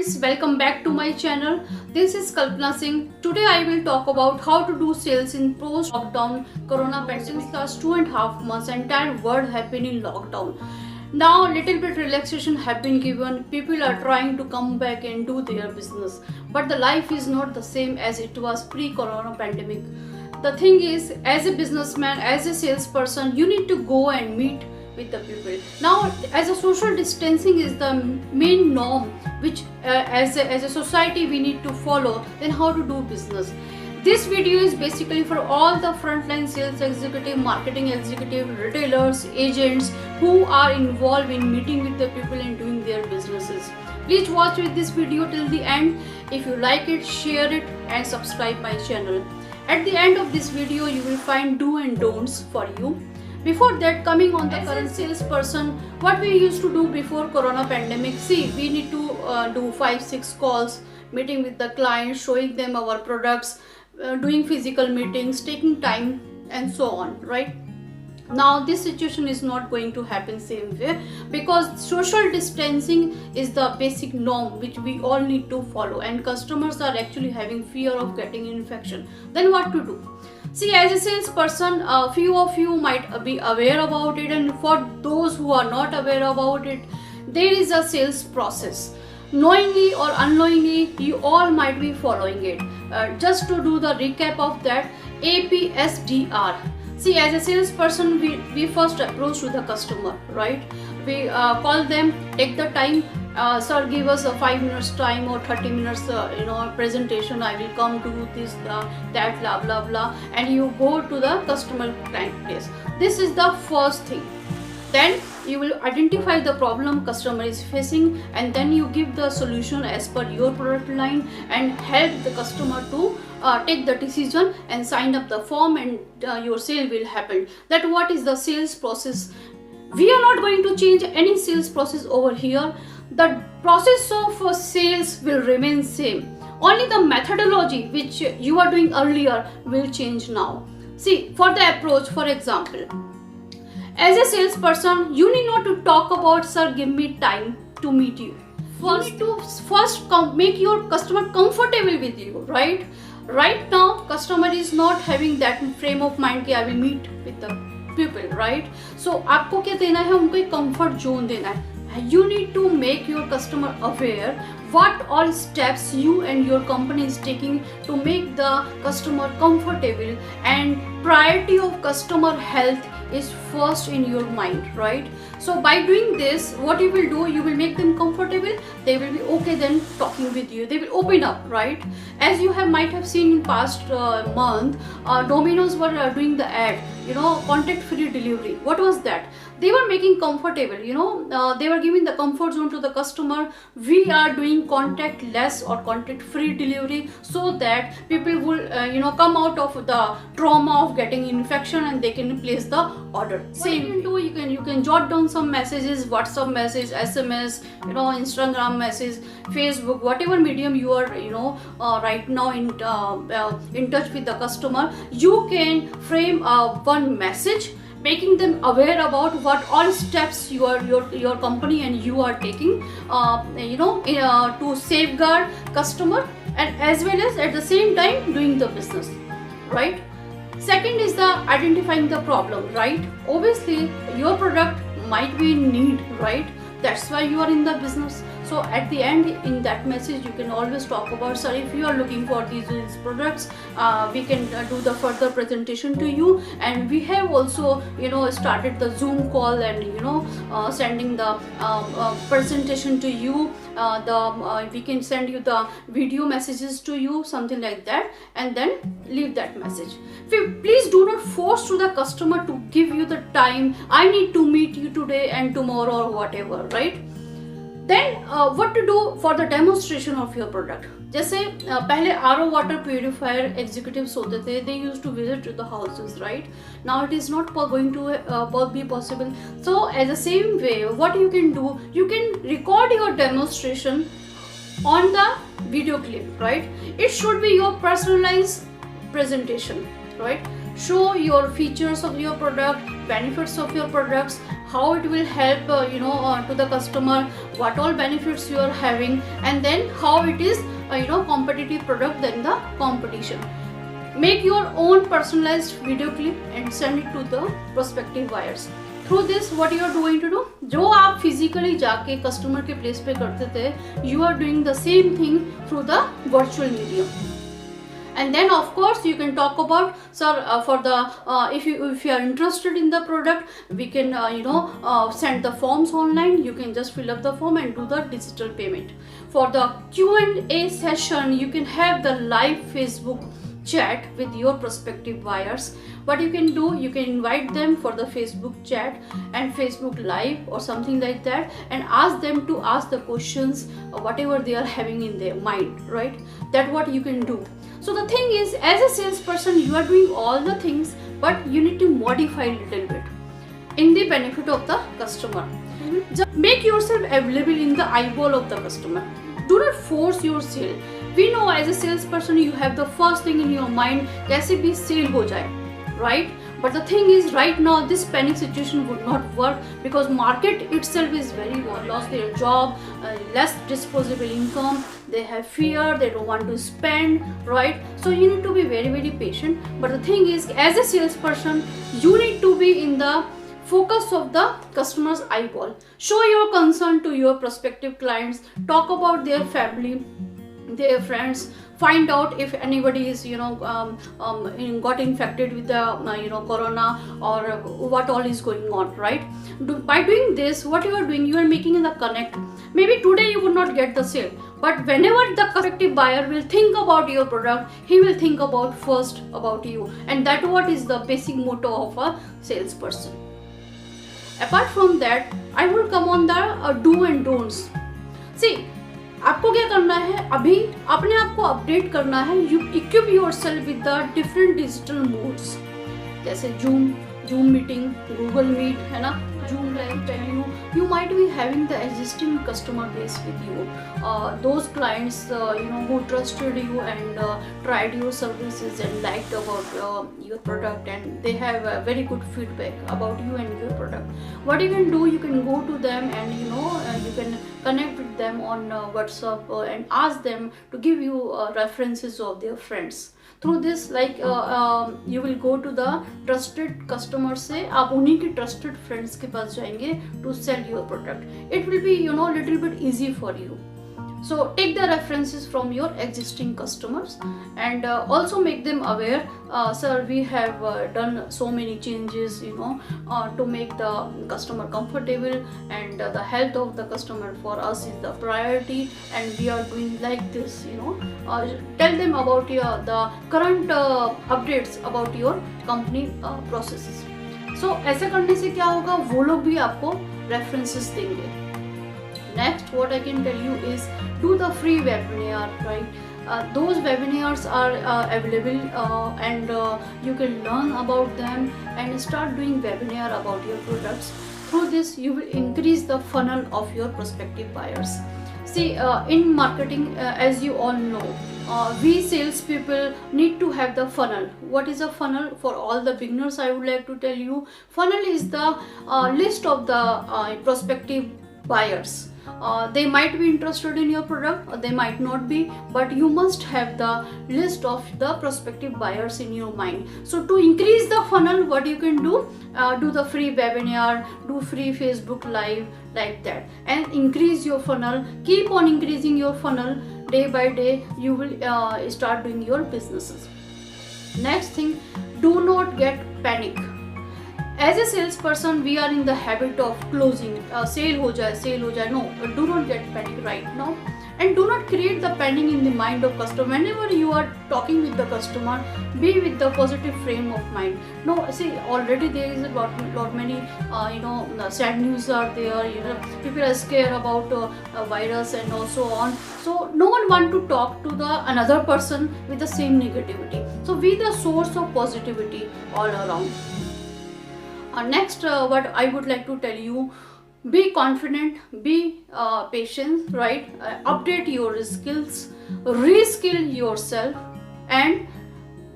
Friends, welcome back to my channel. This is Kalpana Singh. Today I will talk about how to do sales in post-lockdown corona pandemic. Since last 2.5 months, entire world have been in lockdown. Now little bit relaxation have been given. People are trying to come back and do their business. But the life is not the same as it was pre-corona pandemic. The thing is, as a businessman, as a salesperson, you need to go and meet with the people. Now, as a social distancing is the main norm which as a society we need to follow, then how to do business. This video is basically for all the frontline sales executive, marketing executive, retailers, agents who are involved in meeting with the people and doing their businesses. Please watch with this video till the end. If you like it, share it and subscribe my channel. At the end of this video, you will find do and don'ts for you. Before that, coming on the current salesperson, what we used to do before corona pandemic, see, we need to do 5-6 calls, meeting with the clients, showing them our products, doing physical meetings, taking time and so on, right? Now this situation is not going to happen same way, because social distancing is the basic norm which we all need to follow, and customers are actually having fear of getting infection. Then what to do? See, as a salesperson, a few of you might be aware about it, and for those who are not aware about it, there is a sales process. Knowingly or unknowingly, you all might be following it. Just to do the recap of that, APSDR. See, as a salesperson, we first approach to the customer, right? We call them, take the time, sir, give us a 5 minutes time or 30 minutes, presentation. I will come to this, that, blah, blah, blah. And you go to the customer client place. This is the first thing. Then you will identify the problem customer is facing, and then you give the solution as per your product line and help the customer to take the decision and sign up the form, and your sale will happen. That what is the sales process. We are not going to change any sales process over here. The process of sales will remain same. Only the methodology which you are doing earlier will change now. See, for the approach, for example, as a salesperson, you need not to talk about, sir, give me time to meet you. First, make your customer comfortable with you, right? Right now, customer is not having that frame of mind कि I will meet with the people, right? So, आपको क्या देना है? उनको एक comfort zone देना है. You need to make your customer aware what all steps you and your company is taking to make the customer comfortable, and priority of customer health is first in your mind, right? So by doing this, what you will do, you will make them comfortable. They will be okay then talking with you. They will open up, right? As you might have seen in past month, Domino's were doing the ad, contact free delivery. What was that? They were making comfortable, they were giving the comfort zone to the customer. We are doing contact less or contact free delivery, so that people will come out of the trauma of getting infection and they can place the order. Same you can do, you can jot down some messages, WhatsApp message, SMS, Instagram message, Facebook, whatever medium you are right now in touch with the customer. You can frame one message, making them aware about what all steps your company and you are taking to safeguard customer, and as well as at the same time doing the business, right? Second is the identifying the problem, right? Obviously your product might be in need, right? That's why you are in the business. So at the end, in that message, you can always talk about, sir, if you are looking for these products, we can do the further presentation to you. And we have also, started the Zoom call and, sending the presentation to you. We can send you the video messages to you, something like that, and then leave that message. Please do not force to the customer to give you the time. I need to meet you today and tomorrow or whatever, right? Then what to do for the demonstration of your product. जैसे पहले RO water purifier executives होते थे, they used to visit to the houses, right? Now it is not going to be possible. So as the same way, what you can do, you can record your demonstration on the video clip, right? It should be your personalized presentation, right? show your features of your product, benefits of your products, how it will help to the customer, what all benefits you are having, and then how it is competitive product than the competition. Make your own personalized video clip and send it to the prospective buyers. Through this, what you are going to do, जो आप physically जाके customer के place पे करते थे, you are doing the same thing through the virtual medium. And then of course you can talk about, sir, for the if you are interested in the product, we can send the forms online. You can just fill up the form and do the digital payment. For the Q&A session, you can have the live Facebook chat with your prospective buyers. What you can do, you can invite them for the Facebook chat and Facebook live or something like that, and ask them to ask the questions whatever they are having in their mind, right? That what you can do. So the thing is, as a salesperson, you are doing all the things, but you need to modify a little bit in the benefit of the customer. Just make yourself available in the eyeball of the customer. Do not force your sale. We know as a salesperson, you have the first thing in your mind, कैसे भी sale हो जाए, right? But the thing is, right now this panic situation would not work, because market itself is very lost their job, less disposable income, they have fear, they don't want to spend, right? So you need to be very, very patient. But the thing is, as a salesperson, you need to be in the focus of the customer's eyeball. Show your concern to your prospective clients, talk about their family, their friends, find out if anybody is got infected with the corona, or what all is going on, right? By doing this, what you are doing, you are making the connect. Maybe today you would not get the sale, but whenever the prospective buyer will think about your product, he will think about first about you, and that what is the basic motto of a salesperson. Apart from that, I will come on the do and don'ts. See, आपको क्या करना है, अभी अपने आप को update करना है. You equip yourself with the different digital modes, जैसे जूम मीटिंग, गूगल मीट, है ना, zoom live. You might be having the existing customer base with you, those clients who trusted you and tried your services and liked about your product, and they have very good feedback about you and your product. What you can do, you can go to them and you can connect with them on WhatsApp and ask them to give you references of their friends. Through this, like you will go to the trusted customer से आप उन्हीं के trusted friends के पास जाएंगे to sell your product. It will be little bit easy for you. So take the references from your existing customers, and also make them aware, sir, we have done so many changes to make the customer comfortable, and the health of the customer for us is the priority, and we are doing like this. Tell them about the current updates about your company processes. So ऐसे करने से क्या होगा, वो लोग भी आपको references देंगे. Next, what I can tell you is, do the free webinar, right? Those webinars are available, and you can learn about them and start doing webinar about your products. Through this, you will increase the funnel of your prospective buyers. See, in marketing, as you all know, we salespeople need to have the funnel. What is a funnel? For all the beginners, I would like to tell you, funnel is the list of the prospective buyers. They might be interested in your product, or they might not be, but you must have the list of the prospective buyers in your mind. So to increase the funnel, what you can do, do the free webinar, do free Facebook live, like that, and increase your funnel. Keep on increasing your funnel day by day. You will start doing your businesses. Next thing, do not get panic. As a salesperson, we are in the habit of closing. Sale हो जाए. No, do not get panic right now, and do not create the panic in the mind of customer. Whenever you are talking with the customer, be with the positive frame of mind. No, see, already there is a lot many sad news are there. People are scared about virus and also on. So no one want to talk to the another person with the same negativity. So be the source of positivity all around. Next, what I would like to tell you, be confident, be patient, right? Update your skills, reskill yourself, and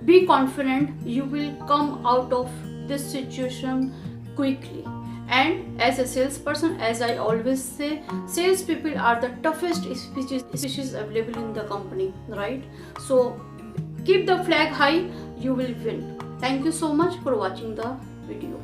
Be confident, you will come out of this situation quickly. And as a salesperson, as I always say, salespeople are the toughest species available in the company, right? So keep the flag high, you will win. Thank you so much for watching the video.